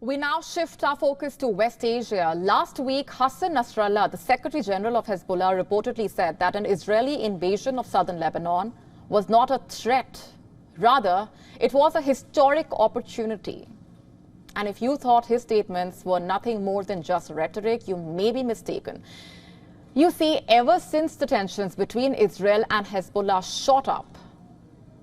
We now shift our focus to West Asia. Last week, Hassan Nasrallah, the Secretary General of Hezbollah, reportedly said that an Israeli invasion of southern Lebanon was not a threat. Rather, it was a historic opportunity. And if you thought his statements were nothing more than just rhetoric, you may be mistaken. You see, ever since the tensions between Israel and Hezbollah shot up,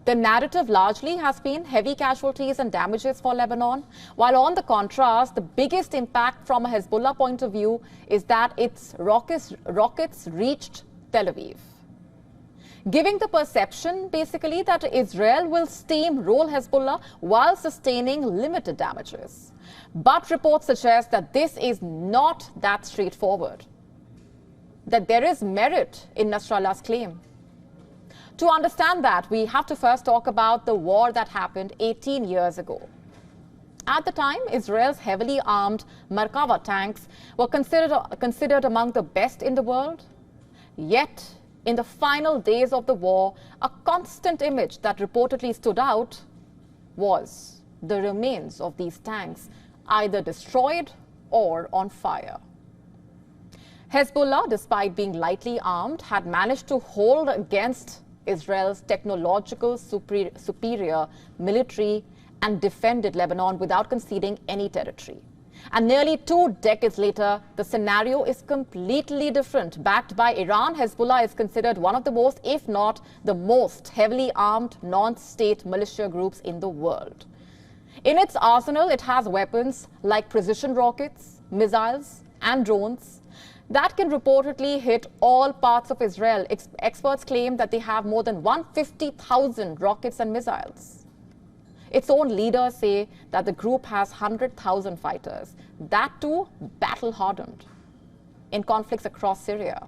the narrative largely has been heavy casualties and damages for Lebanon, while on the contrast, the biggest impact from a Hezbollah point of view is that its rockets reached Tel Aviv, giving the perception basically that Israel will steamroll Hezbollah while sustaining limited damages. But reports suggest that this is not that straightforward, that there is merit in Nasrallah's claim. To understand that, we have to first talk about the war that happened 18 years ago. At the time, Israel's heavily armed Merkava tanks were considered among the best in the world. Yet, in the final days of the war, a constant image that reportedly stood out was the remains of these tanks, either destroyed or on fire. Hezbollah, despite being lightly armed, had managed to hold against Israel's technological superior military and defended Lebanon without conceding any territory. And nearly 2 decades later, the scenario is completely different. Backed by Iran, Hezbollah is considered one of the most, if not the most, heavily armed non-state militia groups in the world. In its arsenal, it has weapons like precision rockets, missiles, and drones that can reportedly hit all parts of Israel. Experts claim that they have more than 150,000 rockets and missiles. Its own leaders say that the group has 100,000 fighters, that too battle-hardened, in conflicts across Syria,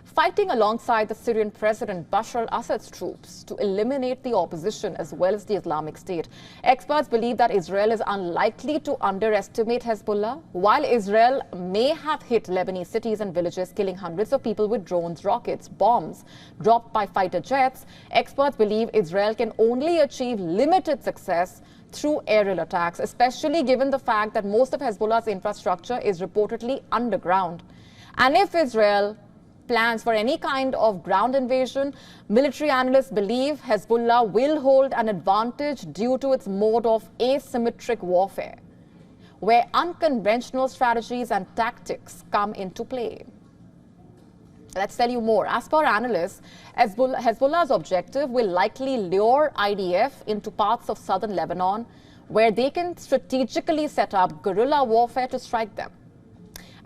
fighting alongside the Syrian President Bashar al-Assad's troops to eliminate the opposition as well as the Islamic State. Experts believe that Israel is unlikely to underestimate Hezbollah. While Israel may have hit Lebanese cities and villages, killing hundreds of people with drones, rockets, bombs dropped by fighter jets, experts believe Israel can only achieve limited success through aerial attacks, especially given the fact that most of Hezbollah's infrastructure is reportedly underground. And if Israel plans for any kind of ground invasion, military analysts believe Hezbollah will hold an advantage due to its mode of asymmetric warfare, where unconventional strategies and tactics come into play. Let's tell you more. As per analysts, Hezbollah's objective will likely lure IDF into parts of southern Lebanon, where they can strategically set up guerrilla warfare to strike them.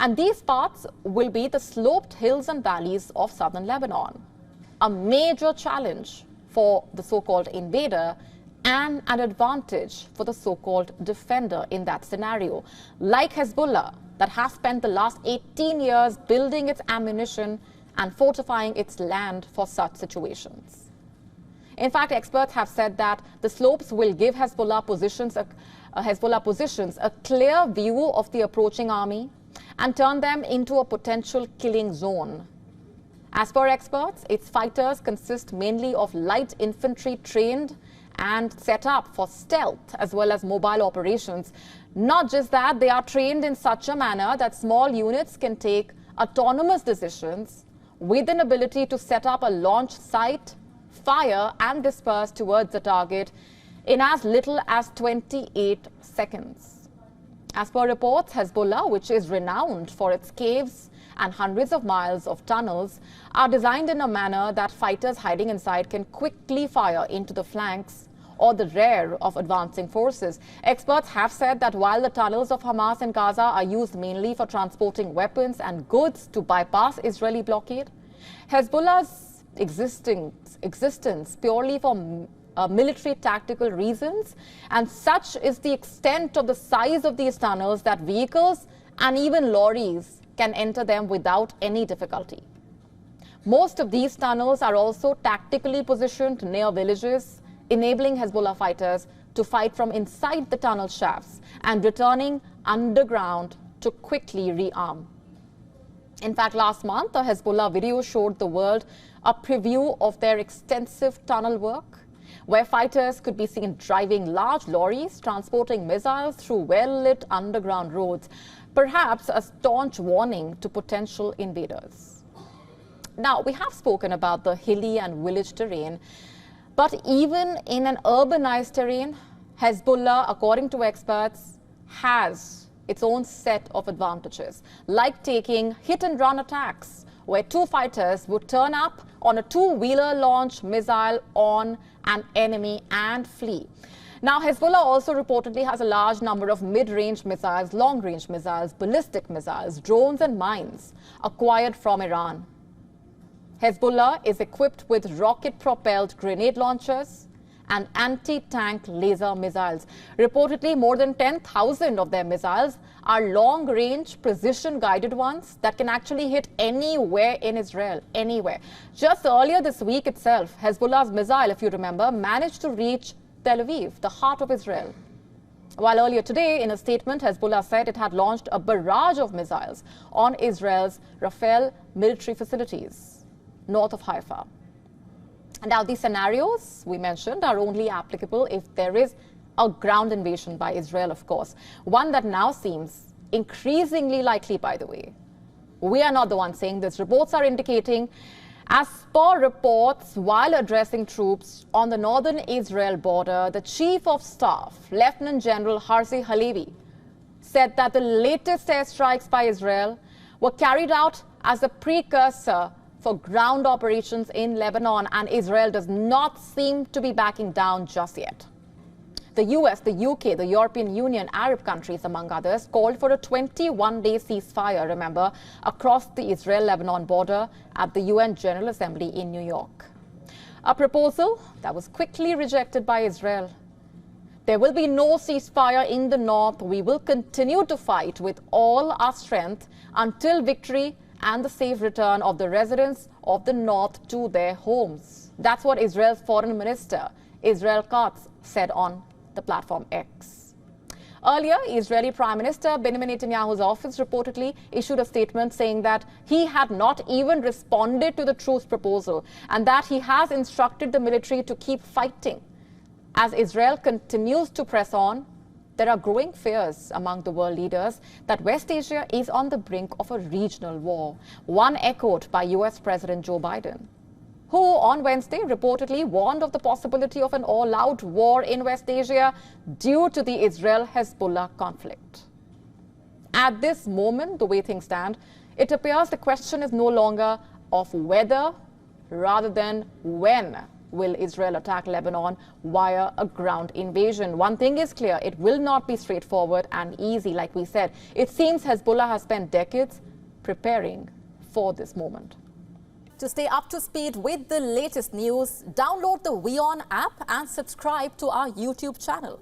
And these parts will be the sloped hills and valleys of southern Lebanon, a major challenge for the so-called invader and an advantage for the so-called defender in that scenario, like Hezbollah, that has spent the last 18 years building its ammunition and fortifying its land for such situations. In fact, experts have said that the slopes will give Hezbollah positions a clear view of the approaching army and turn them into a potential killing zone. As per experts, its fighters consist mainly of light infantry trained and set up for stealth as well as mobile operations. Not just that, they are trained in such a manner that small units can take autonomous decisions with an ability to set up a launch site, fire and disperse towards the target in as little as 28 seconds. As per reports, Hezbollah, which is renowned for its caves and hundreds of miles of tunnels, are designed in a manner that fighters hiding inside can quickly fire into the flanks or the rear of advancing forces. Experts have said that while the tunnels of Hamas in Gaza are used mainly for transporting weapons and goods to bypass Israeli blockade, Hezbollah's existence purely for military tactical reasons, and such is the extent of the size of these tunnels that vehicles and even lorries can enter them without any difficulty. Most of these tunnels are also tactically positioned near villages, enabling Hezbollah fighters to fight from inside the tunnel shafts and returning underground to quickly rearm. In fact, last month, a Hezbollah video showed the world a preview of their extensive tunnel work. where fighters could be seen driving large lorries transporting missiles through well-lit underground roads, perhaps a staunch warning to potential invaders. Now, we have spoken about the hilly and village terrain, but even in an urbanized terrain, Hezbollah, according to experts, has its own set of advantages, like taking hit-and-run attacks, where two fighters would turn up on a two-wheeler launch missile on an enemy and flee. Now, Hezbollah also reportedly has a large number of mid-range missiles, long-range missiles, ballistic missiles, drones and mines acquired from Iran. Hezbollah is equipped with rocket-propelled grenade launchers and anti-tank laser missiles. Reportedly, more than 10,000 of their missiles are long-range, precision-guided ones that can actually hit anywhere in Israel, anywhere. Just earlier this week itself, Hezbollah's missile, if you remember, managed to reach Tel Aviv, the heart of Israel. While earlier today, in a statement, Hezbollah said it had launched a barrage of missiles on Israel's Rafale military facilities north of Haifa. Now, these scenarios we mentioned are only applicable if there is a ground invasion by Israel, of course. One that now seems increasingly likely, by the way. We are not the ones saying this. Reports are indicating, as per reports, while addressing troops on the northern Israel border, the Chief of Staff, Lieutenant General Herzi Halevi, said that the latest airstrikes by Israel were carried out as a precursor for ground operations in Lebanon, and Israel does not seem to be backing down just yet. The US, the UK, the European Union, Arab countries, among others, called for a 21-day ceasefire, remember, across the Israel-Lebanon border at the UN General Assembly in New York. A proposal that was quickly rejected by Israel. There will be no ceasefire in the north. We will continue to fight with all our strength until victory and the safe return of the residents of the north to their homes. That's what Israel's foreign minister, Israel Katz, said on the platform X. Earlier, Israeli Prime Minister Benjamin Netanyahu's office reportedly issued a statement saying that he had not even responded to the truce proposal and that he has instructed the military to keep fighting. As Israel continues to press on, there are growing fears among the world leaders that West Asia is on the brink of a regional war, one echoed by US President Joe Biden, who on Wednesday reportedly warned of the possibility of an all-out war in West Asia due to the Israel-Hezbollah conflict. At this moment, the way things stand, it appears the question is no longer of whether, rather than when will Israel attack Lebanon via a ground invasion. One thing is clear, it will not be straightforward and easy, like we said. It seems Hezbollah has spent decades preparing for this moment. To stay up to speed with the latest news, download the WION app and subscribe to our YouTube channel.